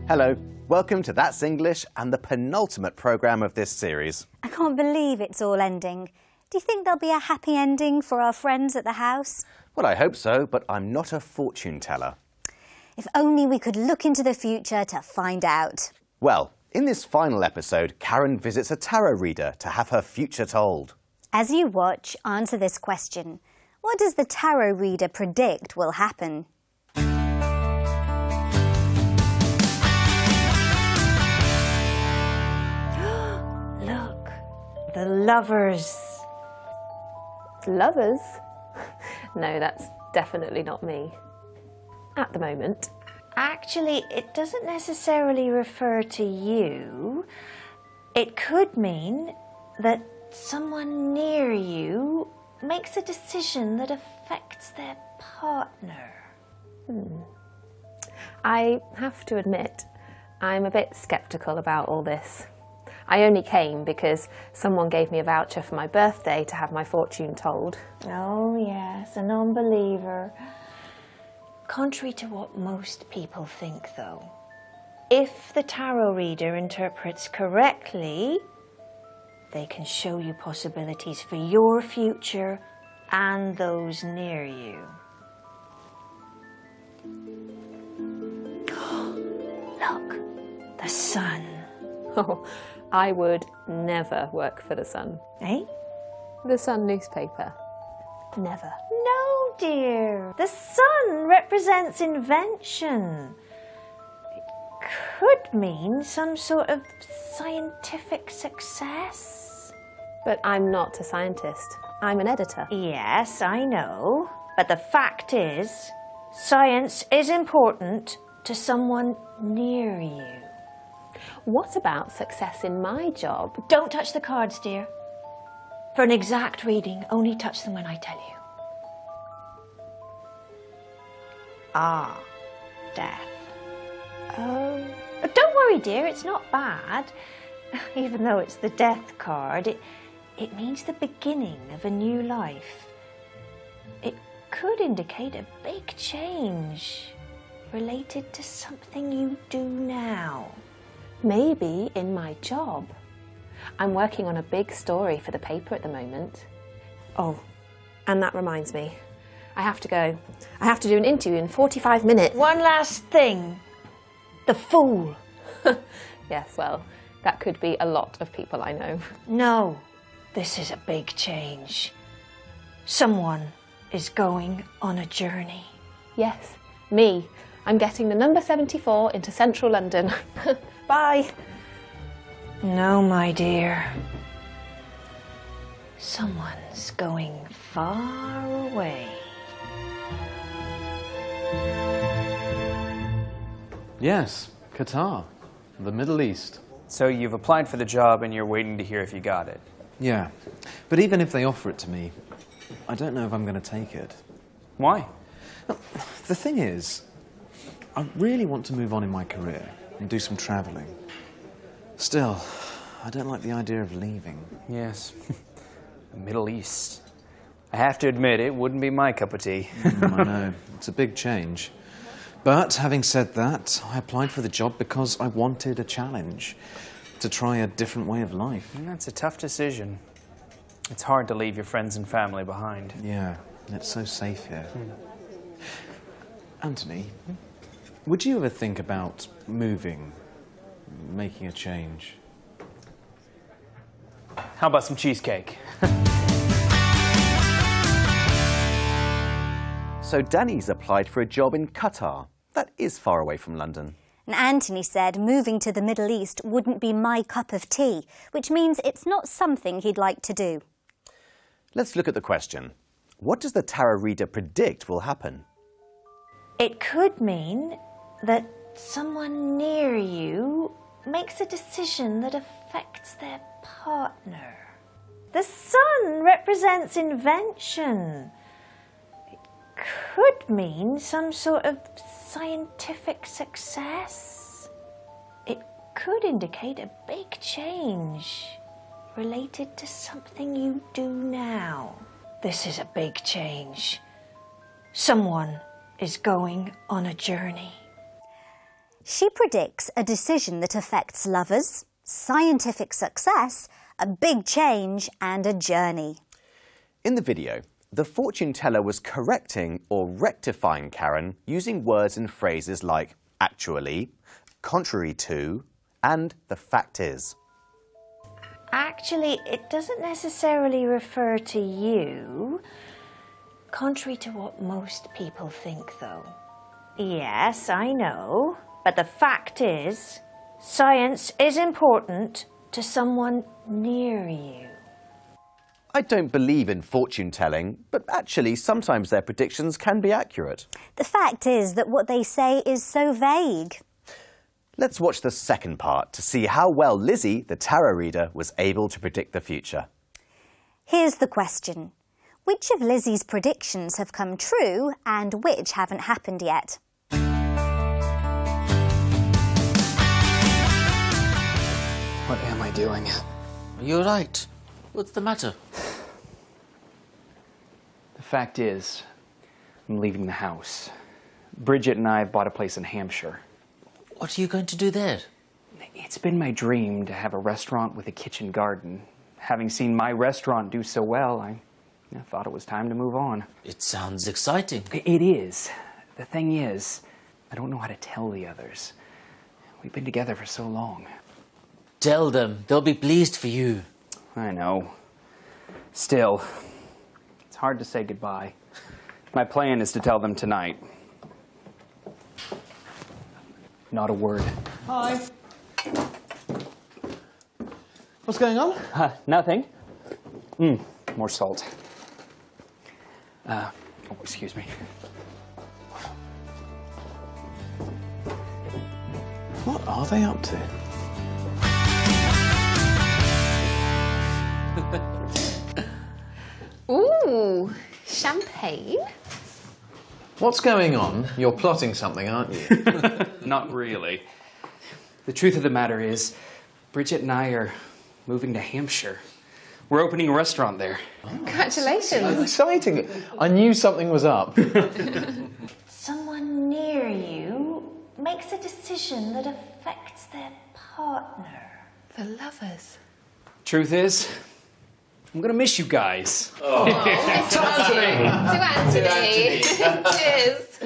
Hello, welcome to That's English and the penultimate programme of this series. I can't believe it's all ending. Do you think there'll be a happy ending for our friends at the house? Well, I hope so, but I'm not a fortune teller. If only we could look into the future to find out. Well, in this final episode, Karen visits a tarot reader to have her future told. As you watch, answer this question. What does the tarot reader predict will happen? Look, the lovers. Lovers? No, that's definitely not me. At the moment. Actually, it doesn't necessarily refer to you. It could mean that someone near you makes a decision that affects their partner. I have to admit, I'm a bit sceptical about all this. I only came because someone gave me a voucher for my birthday to have my fortune told. Oh yes, a non-believer. Contrary to what most people think, though, if the tarot reader interprets correctly, they can show you possibilities for your future and those near you. Look, the sun. Oh, I would never work for the Sun. Eh? The Sun newspaper. Never. No, dear. The sun represents invention. It could mean some sort of scientific success. But I'm not a scientist. I'm an editor. Yes, I know. But the fact is, science is important to someone near you. What about success in my job? Don't touch the cards, dear. For an exact reading, only touch them when I tell you. Ah, death. Oh. But don't worry, dear, it's not bad. Even though it's the death card, it means the beginning of a new life. It could indicate a big change related to something you do now. Maybe in my job. I'm working on a big story for the paper at the moment. Oh, and that reminds me. I have to go. I have to do an interview in 45 minutes. One last thing. The Fool. Yes, well, that could be a lot of people I know. No, this is a big change. Someone is going on a journey. Yes, me. I'm getting the number 74 into central London. Bye. No, my dear. Someone's going far away. Yes, Qatar, the Middle East. So you've applied for the job and you're waiting to hear if you got it. Yeah, but even if they offer it to me, I don't know if I'm going to take it. Why? Well, the thing is, I really want to move on in my career and do some travelling. Still, I don't like the idea of leaving. Yes, the Middle East. I have to admit, it wouldn't be my cup of tea. I know, it's a big change. But having said that, I applied for the job because I wanted a challenge, to try a different way of life. And that's a tough decision. It's hard to leave your friends and family behind. Yeah, it's so safe here. Anthony, would you ever think about moving, making a change? How about some cheesecake? So Danny's applied for a job in Qatar. That is far away from London. And Anthony said moving to the Middle East wouldn't be my cup of tea, which means it's not something he'd like to do. Let's look at the question. What does the tarot reader predict will happen? It could mean that someone near you makes a decision that affects their partner. The sun represents invention. It could mean some sort of scientific success. It could indicate a big change related to something you do now. This is a big change. Someone is going on a journey. She predicts a decision that affects lovers, scientific success, a big change and a journey. In the video, the fortune teller was correcting or rectifying Karen using words and phrases like actually, contrary to, and the fact is. Actually, it doesn't necessarily refer to you, contrary to what most people think, though. Yes, I know, but the fact is, science is important to someone near you. I don't believe in fortune telling, but actually sometimes their predictions can be accurate. The fact is that what they say is so vague. Let's watch the second part to see how well Lizzie, the tarot reader, was able to predict the future. Here's the question. Which of Lizzie's predictions have come true and which haven't happened yet? What am I doing? You're right. What's the matter? The fact is, I'm leaving the house. Bridget and I have bought a place in Hampshire. What are you going to do there? It's been my dream to have a restaurant with a kitchen garden. Having seen my restaurant do so well, I thought it was time to move on. It sounds exciting. It is. The thing is, I don't know how to tell the others. We've been together for so long. Tell them. They'll be pleased for you. I know. Still, it's hard to say goodbye. My plan is to tell them tonight. Not a word. Hi. What's going on? Nothing. More salt. Oh, excuse me. What are they up to? Ooh, champagne? What's going on? You're plotting something, aren't you? Not really. The truth of the matter is, Bridget and I are moving to Hampshire. We're opening a restaurant there. Congratulations. Exciting. I knew something was up. Someone near you makes a decision that affects their partner. The lovers. Truth is, I'm gonna miss you guys. To Anthony. Cheers.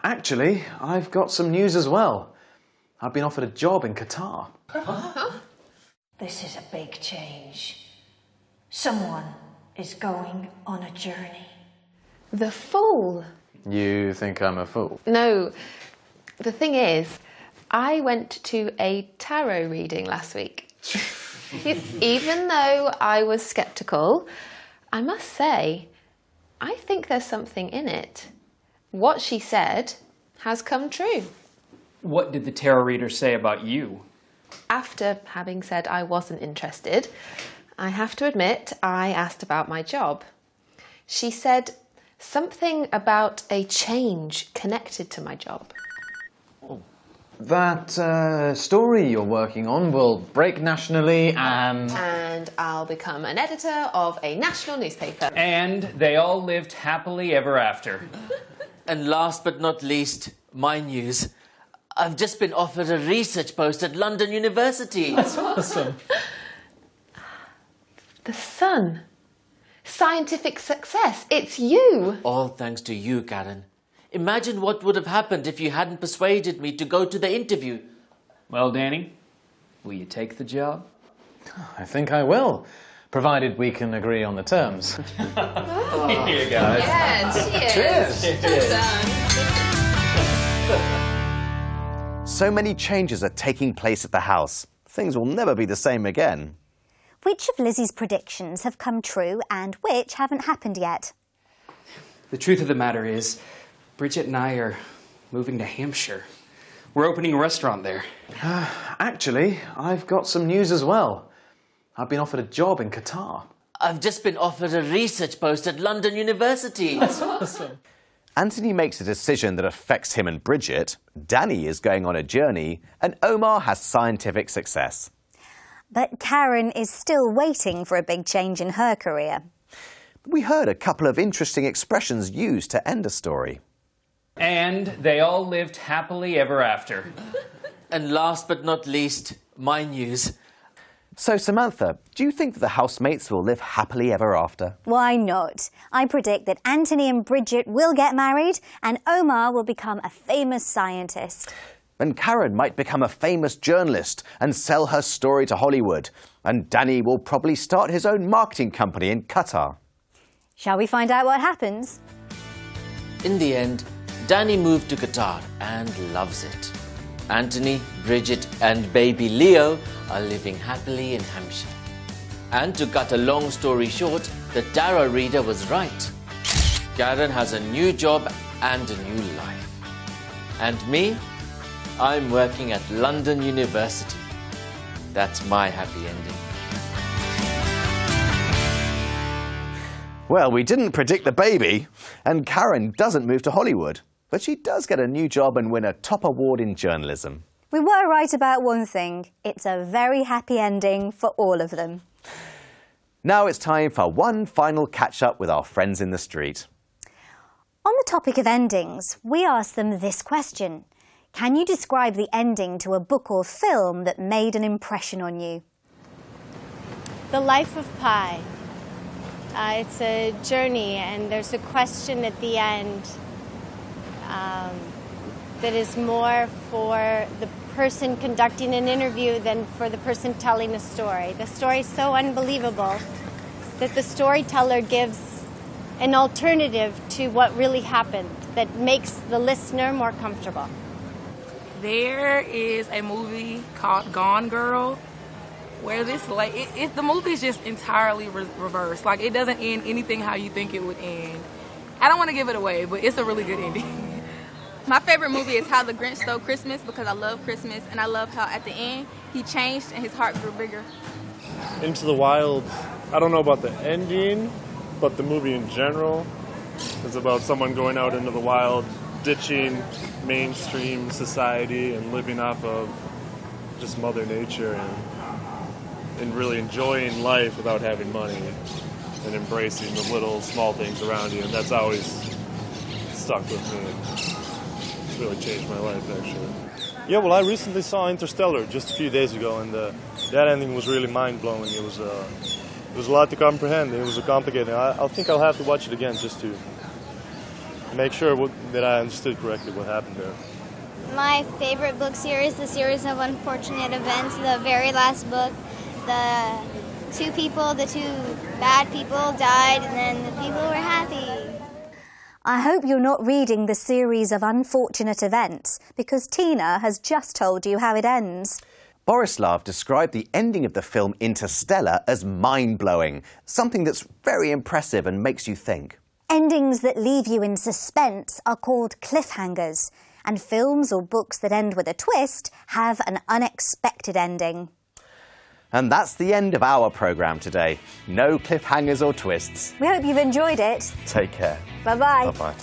Actually, I've got some news as well. I've been offered a job in Qatar. This is a big change. Someone is going on a journey. The fool. You think I'm a fool? No, the thing is, I went to a tarot reading last week. Even though I was sceptical, I must say, I think there's something in it. What she said has come true. What did the tarot reader say about you? After having said I wasn't interested, I have to admit I asked about my job. She said something about a change connected to my job. That story you're working on will break nationally and... And I'll become an editor of a national newspaper. And they all lived happily ever after. And last but not least, my news. I've just been offered a research post at London University. That's awesome. The sun. Scientific success. It's you. All thanks to you, Karen. Imagine what would have happened if you hadn't persuaded me to go to the interview. Well, Danny, will you take the job? I think I will, provided we can agree on the terms. Here you go. Yeah, cheers. So many changes are taking place at the house. Things will never be the same again. Which of Lizzie's predictions have come true and which haven't happened yet? The truth of the matter is, Bridget and I are moving to Hampshire. We're opening a restaurant there. Actually, I've got some news as well. I've been offered a job in Qatar. I've just been offered a research post at London University. That's awesome. Anthony makes a decision that affects him and Bridget, Danny is going on a journey, and Omar has scientific success. But Karen is still waiting for a big change in her career. We heard a couple of interesting expressions used to end a story. And they all lived happily ever after. And last but not least, my news. So, Samantha, do you think that the housemates will live happily ever after? Why not? I predict that Anthony and Bridget will get married and Omar will become a famous scientist. And Karen might become a famous journalist and sell her story to Hollywood. And Danny will probably start his own marketing company in Qatar. Shall we find out what happens? In the end, Danny moved to Qatar and loves it. Anthony, Bridget and baby Leo are living happily in Hampshire. And to cut a long story short, the tarot reader was right. Karen has a new job and a new life. And me? I'm working at London University. That's my happy ending. Well, we didn't predict the baby, and Karen doesn't move to Hollywood, but she does get a new job and win a top award in journalism. We were right about one thing. It's a very happy ending for all of them. Now it's time for one final catch-up with our friends in the street. On the topic of endings, we asked them this question. Can you describe the ending to a book or film that made an impression on you? The Life of Pi. It's a journey, and there's a question at the end that is more for the person conducting an interview than for the person telling a story. The story is so unbelievable that the storyteller gives an alternative to what really happened that makes the listener more comfortable. There is a movie called Gone Girl where this the movie is just entirely reversed. Like, it doesn't end anything how you think it would end. I don't want to give it away, but it's a really good ending. My favorite movie is How the Grinch Stole Christmas because I love Christmas, and I love how at the end he changed and his heart grew bigger. Into the Wild, I don't know about the ending, but the movie in general is about someone going out into the wild, ditching mainstream society and living off of just Mother Nature and really enjoying life without having money and embracing the little small things around you, and that's always stuck with me. It's really changed my life, actually. Yeah, well, I recently saw Interstellar just a few days ago, and that ending was really mind-blowing. It was a lot to comprehend. It was complicated. I think I'll have to watch it again just to make sure that I understood correctly what happened there. My favorite book series, the series of unfortunate events, the very last book, the two bad people died and then the people were happy. I hope you're not reading the series of unfortunate events because Tina has just told you how it ends. Borislav described the ending of the film Interstellar as mind-blowing, something that's very impressive and makes you think. Endings that leave you in suspense are called cliffhangers, and films or books that end with a twist have an unexpected ending. And that's the end of our programme today. No cliffhangers or twists. We hope you've enjoyed it. Take care. Bye-bye. Bye-bye.